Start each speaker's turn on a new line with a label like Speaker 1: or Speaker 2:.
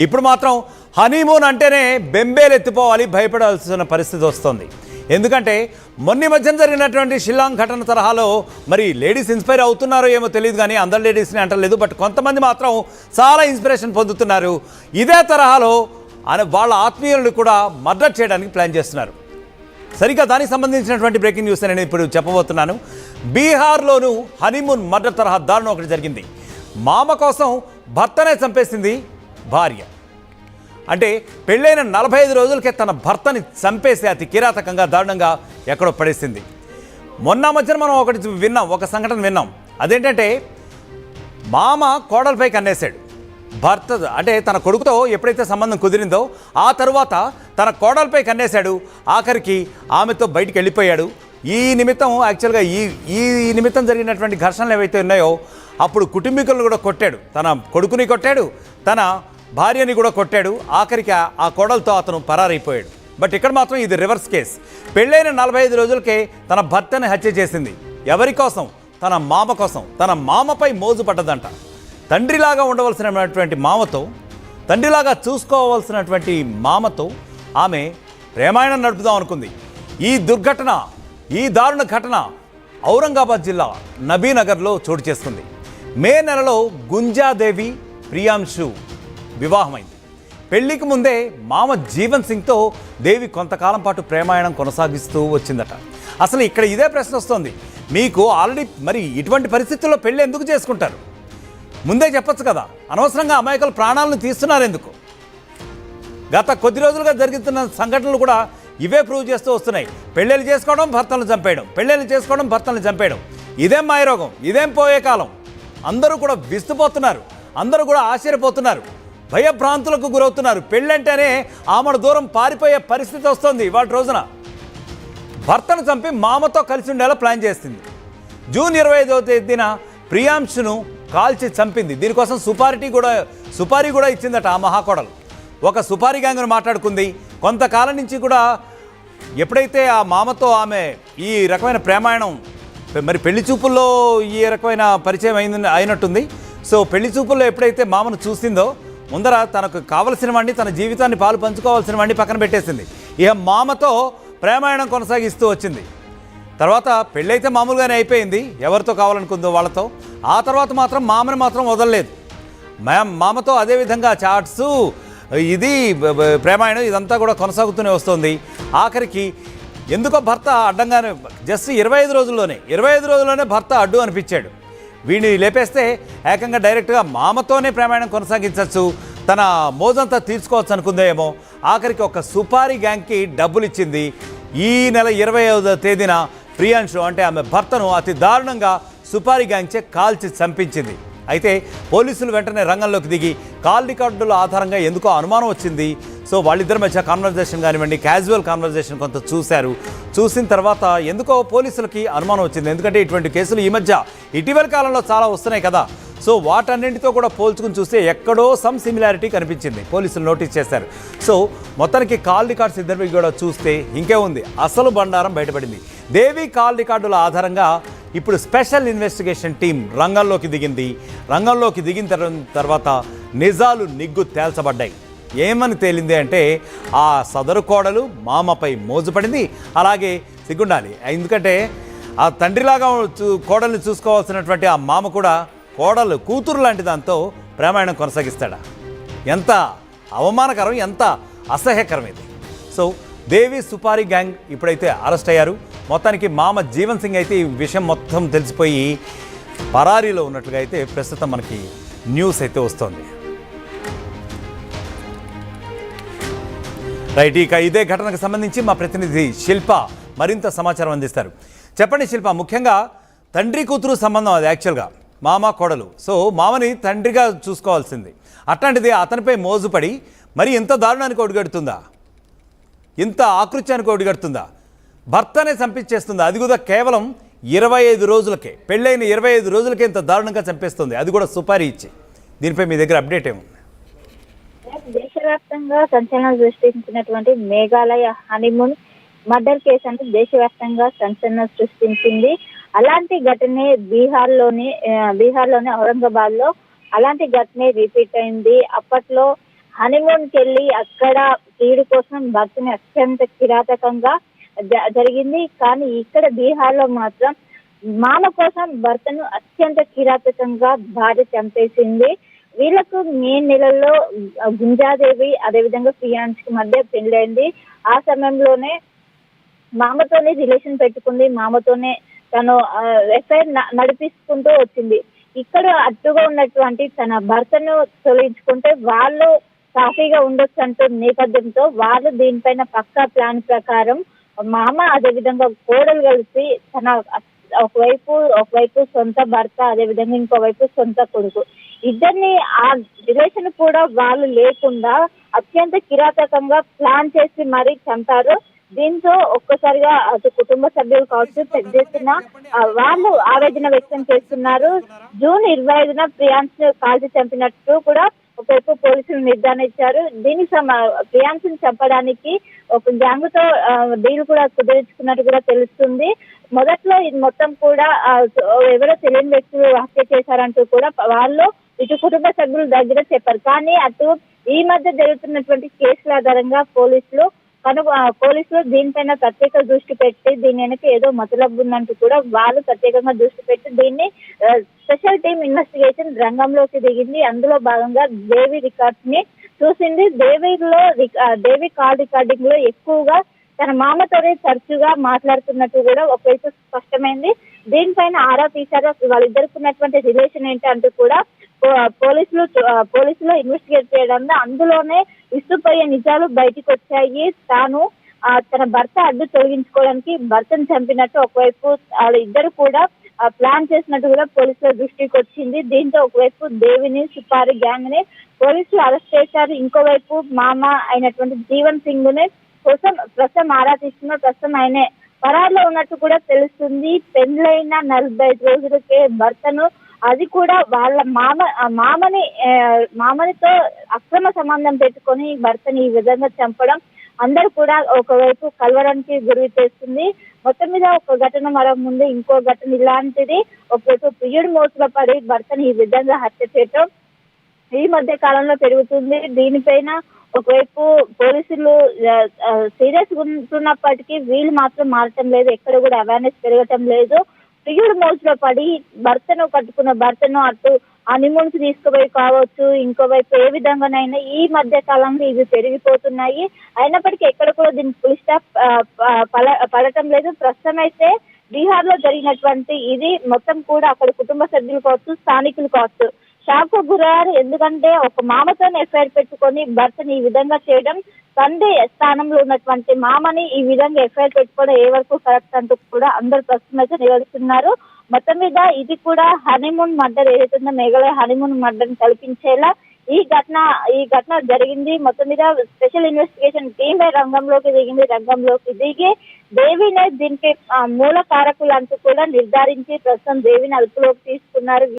Speaker 1: ఇప్పుడు మాత్రం హనీమూన్ అంటేనే బెంబేలెత్తిపోవాలి, భయపడాల్సిన పరిస్థితి వస్తుంది. ఎందుకంటే మొన్న మధ్యన జరిగినటువంటి షిల్లాంగ్ ఘటన తరహాలో మరి లేడీస్ ఇన్స్పైర్ అవుతున్నారో ఏమో తెలియదు, కానీ అందరు లేడీస్ని అంటలేదు, బట్ కొంతమంది మాత్రం చాలా ఇన్స్పిరేషన్ పొందుతున్నారు. ఇదే తరహాలో వాళ్ళ ఆత్మీయులను కూడా మర్డర్ చేయడానికి ప్లాన్ చేస్తున్నారు. సరిగ్గా దానికి సంబంధించినటువంటి బ్రేకింగ్ న్యూస్ నేను ఇప్పుడు చెప్పబోతున్నాను. బీహార్లోనూ హనీమూన్ మర్డర్ తరహా దారుణం ఒకటి జరిగింది. మామ కోసం భర్తనే చంపేసింది భార్య. అంటే పెళ్ళైన 45 రోజులకే తన భర్తని చంపేసి అతి కిరాతకంగా దారుణంగా ఎక్కడో పడేసింది. మొన్న మధ్యన మనం ఒక సంఘటన విన్నాం. అదేంటంటే మామ కోడలపై కన్నేశాడు. భర్త అంటే తన కొడుకుతో ఎప్పుడైతే సంబంధం కుదిరిందో ఆ తరువాత తన కోడలపై కన్నేశాడు. ఆఖరికి ఆమెతో బయటికి వెళ్ళిపోయాడు. ఈ నిమిత్తం యాక్చువల్గా ఈ నిమిత్తం జరిగినటువంటి ఘర్షణలు ఏవైతే ఉన్నాయో అప్పుడు కుటుంబీకులను కూడా కొట్టాడు. తన కొడుకుని కొట్టాడు, తన భార్యని కూడా కొట్టాడు. ఆఖరికి ఆ కోడలతో అతను పరారైపోయాడు. బట్ ఇక్కడ మాత్రం ఇది రివర్స్ కేస్. పెళ్ళైన 45 రోజులకే తన భర్తని హత్య చేసింది. ఎవరి కోసం? తన మామ కోసం. తన మామపై మోజు పడ్డదంట. తండ్రిలాగా ఉండవలసినటువంటి మామతో, తండ్రిలాగా చూసుకోవాల్సినటువంటి మామతో ఆమె ప్రేమాయణం నడుపుదాం అనుకుంది. ఈ దారుణ ఘటన ఔరంగాబాద్ జిల్లా నబీనగర్లో చోటు చేసుకుంది. మే నెలలో గుంజాదేవి ప్రియాంశు వివాహమైంది. పెళ్లికి ముందే మామ జీవన్ సింగ్తో దేవి కొంతకాలం పాటు ప్రేమాయణం కొనసాగిస్తూ వచ్చిందట. అసలు ఇక్కడ ఇదే ప్రశ్న వస్తుంది, మీకు ఆల్రెడీ మరి ఇటువంటి పరిస్థితుల్లో పెళ్ళి ఎందుకు చేసుకుంటారు? ముందే చెప్పచ్చు కదా. అనవసరంగా అమాయకుల ప్రాణాలను తీస్తున్నారు ఎందుకు? గత కొద్ది రోజులుగా జరుగుతున్న సంఘటనలు కూడా ఇవే ప్రూవ్ చేస్తూ వస్తున్నాయి. పెళ్ళిళ్ళు చేసుకోవడం, భర్తలను చంపేయడం, పెళ్ళిళ్ళు చేసుకోవడం, భర్తలను చంపేయడం. ఇదేం మాయరోగం, ఇదేం పోయే కాలం. అందరూ కూడా విస్తుపోతున్నారు, అందరూ కూడా ఆశ్చర్యపోతున్నారు, భయభ్రాంతులకు గురవుతున్నారు. పెళ్ళంటేనే ఆమెను దూరం పారిపోయే పరిస్థితి వస్తుంది. ఇవాళ రోజున భర్తను చంపి మామతో కలిసి ఉండేలా ప్లాన్ చేస్తుంది. జూన్ 25వ తేదీన ప్రియాంశును కాల్చి చంపింది. దీనికోసం సుపారీ కూడా ఇచ్చిందట ఆ మహాకోడలు. ఒక సుపారీ గ్యాంగ్ను మాట్లాడుకుంది. కొంతకాలం నుంచి కూడా ఎప్పుడైతే ఆ మామతో ఆమె ఈ రకమైన ప్రేమాయణం, మరి పెళ్లి చూపుల్లో ఈ రకమైన పరిచయం అయినట్టుంది. సో పెళ్లి చూపుల్లో ఎప్పుడైతే మామను చూసిందో ముందర తనకు కావలసిన వాడిని, తన జీవితాన్ని పాలు పంచుకోవాల్సిన వాడిని పక్కన పెట్టేసింది. ఇక మామతో ప్రేమాయణం కొనసాగిస్తూ వచ్చింది. తర్వాత పెళ్ళైతే మామూలుగానే అయిపోయింది, ఎవరితో కావాలనుకుందో వాళ్ళతో. ఆ తర్వాత మాత్రం మామని మాత్రం వదలలేదు. మామతో అదేవిధంగా చాట్స్, ఇది ప్రేమాయణం ఇదంతా కూడా కొనసాగుతూనే వస్తుంది. ఆఖరికి ఎందుకో భర్త అడ్డంగానే జస్ట్ 25 రోజుల్లోనే భర్త అడ్డు అనిపించాడు. వీడిని లేపేస్తే ఏకంగా డైరెక్ట్గా మామతోనే ప్రయాణం కొనసాగించవచ్చు, తన మోజంతా తీర్చుకోవచ్చు అనుకుందేమో. ఆఖరికి ఒక సుపారీ గ్యాంగ్కి డబ్బులు ఇచ్చింది. ఈ నెల 25వ తేదీన ప్రియాంశు అంటే ఆమె భర్తను అతి దారుణంగా సుపారీ గ్యాంగ్చే కాల్చి చంపించింది. అయితే పోలీసులు వెంటనే రంగంలోకి దిగి కాల్ రికార్డుల ఆధారంగా ఎందుకో అనుమానం వచ్చింది. సో వాళ్ళిద్దరి మధ్య కాన్వర్జేషన్ కానివ్వండి, క్యాజువల్ కాన్వర్జేషన్ కొంత చూసిన తర్వాత ఎందుకో పోలీసులకి అనుమానం వచ్చింది. ఎందుకంటే ఇటువంటి కేసులు ఈ మధ్య ఇటీవల కాలంలో చాలా వస్తున్నాయి కదా. సో వాటన్నింటితో కూడా పోల్చుకుని చూస్తే ఎక్కడో సమ్ సిమిలారిటీ కనిపించింది. పోలీసులు నోటీస్ చేశారు. సో మొత్తానికి కాల్ రికార్డ్స్ ఇద్దరివి కూడా చూస్తే ఇంకే ఉంది, అసలు బండారం బయటపడింది. దేవి కాల్ రికార్డుల ఆధారంగా ఇప్పుడు స్పెషల్ ఇన్వెస్టిగేషన్ టీం రంగంలోకి దిగిన తర్వాత నిజాలు నిగ్గు తేల్చబడ్డాయి. ఏమని తేలింది అంటే ఆ సదరు కోడలు మామపై మోజుపడింది. అలాగే సిగ్గుండాలి, ఎందుకంటే ఆ తండ్రిలాగా కోడల్ని చూసుకోవాల్సినటువంటి ఆ మామ కూడా కూతురు లాంటి దాంతో ప్రేమాయణం కొనసాగిస్తాడా? ఎంత అవమానకరం, ఎంత అసహ్యకరం ఇది. సో దేవి సుపారీ గ్యాంగ్ ఇప్పుడైతే అరెస్ట్ అయ్యారు. మొత్తానికి మామ జీవన్ సింగ్ అయితే ఈ విషయం మొత్తం తెలిసిపోయి పరారీలో ఉన్నట్లుగా అయితే ప్రస్తుతం మనకి న్యూస్ అయితే వస్తుంది. రైట్, ఇక ఇదే ఘటనకు సంబంధించి మా ప్రతినిధి శిల్ప మరింత సమాచారం అందిస్తారు. చెప్పండి శిల్ప, ముఖ్యంగా తండ్రి కూతురు సంబంధం అది యాక్చువల్గా, మామ కోడలు. సో మామని తండ్రిగా చూసుకోవాల్సింది, అట్లాంటిది అతనిపై మోజుపడి మరి ఇంత దారుణానికి ఒడిగడుతుందా, ఇంత ఆకృత్యానికి ఒడిగడుతుందా, భర్తనే చంపించేస్తుందా? అది కూడా కేవలం 25 రోజులకే, పెళ్ళైన 25 రోజులకే ఇంత దారుణంగా చంపేస్తుంది, అది కూడా సుపారీ ఇచ్చి. దీనిపై మీ దగ్గర అప్డేట్ ఏముంది?
Speaker 2: దేశవ్యాప్తంగా సంచలనం సృష్టించినటువంటి మేఘాలయ హనీమూన్ మర్డర్ కేసు అంటే దేశవ్యాప్తంగా సంచలనం సృష్టించింది. అలాంటి ఘటనే బీహార్లోని ఔరంగాబాద్ లో అలాంటి ఘటనే రిపీట్ అయింది. అప్పట్లో హనీమూన్ కి వెళ్ళి అక్కడ వీడి కోసం భర్తని అత్యంత కిరాతకంగా జరిగింది. కానీ ఇక్కడ బీహార్ లో మాత్రం మామ కోసం భర్తను అత్యంత కిరాతకంగా భార్య చంపేసింది. వీళ్ళకు మే నెలలో గుంజాదేవి అదేవిధంగా ప్రియాంష్ కి మధ్య పెళ్ళైంది. ఆ సమయంలోనే మామతోనే రిలేషన్ పెట్టుకుంది. మామతోనే తను ఎఫ్ఐఆర్ నడిపిస్తుంటూ వచ్చింది. ఇక్కడ అడ్డుగా ఉన్నటువంటి తన భర్తను తొలగించుకుంటే వాళ్ళు సాఫీగా ఉండొచ్చు అంటూ నేపథ్యంతో వాళ్ళు దీనిపైన పక్కా ప్లాన్ ప్రకారం మామ అదేవిధంగా కోడలు కలిసి తన ఒకవైపు సొంత భర్త అదేవిధంగా ఇంకోవైపు సొంత కొడుకు ఇద్దరిని ఆ రిలేషన్ కూడా వాళ్ళు లేకుండా అత్యంత కిరాతకంగా ప్లాన్ చేసి మరీ చంపారు. దీంతో ఒక్కసారిగా అటు కుటుంబ సభ్యులు కావచ్చు పెద్ద ఎత్తున వాళ్ళు ఆవేదన వ్యక్తం చేస్తున్నారు. జూన్ 25న ప్రియాంశ్ కాల్చి చంపినట్టు కూడా ఒకవైపు పోలీసులు నిర్ధారించారు. దీనికి ప్రియాంశ్ చంపడానికి ఒక గ్యాంగ్ తో డీల్ కూడా కుదిరించుకున్నట్టు కూడా తెలుస్తుంది. మొదట్లో ఇది మొత్తం కూడా ఎవరో తెలియని వ్యక్తులు హత్య చేశారంటూ కూడా వాళ్ళు ఇటు కుటుంబ సభ్యుల దగ్గర చెప్పారు. కానీ అటు ఈ మధ్య జరుగుతున్నటువంటి కేసుల ఆధారంగా పోలీసులు దీనిపైన ప్రత్యేక దృష్టి పెట్టి దీని వెనక ఏదో మతలబు ఉందంటూ కూడా వాళ్ళు ప్రత్యేకంగా దృష్టి పెట్టి దీన్ని స్పెషల్ టీమ్ ఇన్వెస్టిగేషన్ రంగంలోకి దిగింది. అందులో భాగంగా దేవి రికార్డ్స్ ని చూసింది. దేవి కాల్ రికార్డింగ్ లో ఎక్కువగా తన మామతోనే తరచుగా మాట్లాడుతున్నట్టు కూడా ఒకవైపు స్పష్టమైంది. దీనిపైన ఆరా తీశారు. వాళ్ళిద్దరికి ఉన్నటువంటి రిలేషన్ ఏంటి అంటూ కూడా పోలీసులు ఇన్వెస్టిగేట్ చేయడంలో అందులోనే విస్తుపోయే నిజాలు బయటకు వచ్చాయి. తాను తన భర్త అడ్డు తొలగించుకోవడానికి భర్తను చంపినట్టు ఒకవైపు ఇద్దరు కూడా ప్లాన్ చేసినట్టు కూడా పోలీసుల దృష్టికి వచ్చింది. దీంతో ఒకవైపు దేవిని సుపారి గ్యాంగ్ ని పోలీసులు అరెస్ట్ చేశారు. ఇంకోవైపు మామ అయినటువంటి జీవన్ సింగ్ ని కోసం ప్రస్తుతం ఆరా తీస్తున్నారు. ప్రస్తుతం ఆయనే పరారులో ఉన్నట్టు కూడా తెలుస్తుంది. పెండ్లైన 45 రోజులకే భర్తను అది కూడా వాళ్ళ మామనితో అక్రమ సంబంధం పెట్టుకొని భర్తని ఈ విధంగా చంపడం అందరూ కూడా ఒకవైపు కలవడానికి గురి చేస్తుంది. మొత్తం మీద ఒక ఘటన మరో ముందు ఇంకో ఘటన ఇలాంటిది ఒకవైపు ప్రియుడి మోసులో పడి భర్తని ఈ విధంగా హత్య చేయటం ఈ మధ్య కాలంలో పెరుగుతుంది. దీనిపైన ఒకవైపు పోలీసులు సీరియస్ ఉంటున్నప్పటికీ వీళ్ళు మాత్రం మారటం లేదు. ఎక్కడ కూడా అవేర్నెస్ పెరగటం లేదు. ప్రియుడు మోసులో పడి కట్టుకున్న భర్తను అటు హనీమూన్ కి తీసుకుపోయి కావచ్చు ఇంకోవైపు ఏ విధంగానైనా ఈ మధ్య కాలంలో ఇవి పెరిగిపోతున్నాయి. అయినప్పటికీ ఎక్కడ కూడా దీనికి ఫుల్ స్టాప్ పడటం లేదు. ప్రస్తుతం అయితే బీహార్ లో జరిగినటువంటి ఇది మొత్తం కూడా అక్కడ కుటుంబ సభ్యులు కావచ్చు స్థానికులు కావచ్చు షాక్ గురయ్యారు. ఎందుకంటే ఒక మామతోనే ఎఫ్ఐఆర్ పెట్టుకొని భర్తని ఈ విధంగా చేయడం, తండ్రి స్థానంలో ఉన్నటువంటి మామని ఈ విధంగా ఎఫ్ఐఆర్ పెట్టుకోవడం ఏ వరకు కరెక్ట్ అంటూ కూడా అందరు ప్రస్తుతం అయితే నిలదీస్తున్నారు. మొత్తం మీద ఇది కూడా హనీమూన్ మర్డర్ ఏదైతుందో మేఘాలయ హనీమూన్ మర్డర్ కల్పించేలా ఈ ఘటన జరిగింది. మొత్తం మీద స్పెషల్ ఇన్వెస్టిగేషన్ టీమ్ రంగంలోకి దిగి దేవినే దీనికి మూల కారకులు అంటూ కూడా నిర్ధారించి ప్రస్తుతం దేవిని అదుపులోకి తీసుకున్నారు.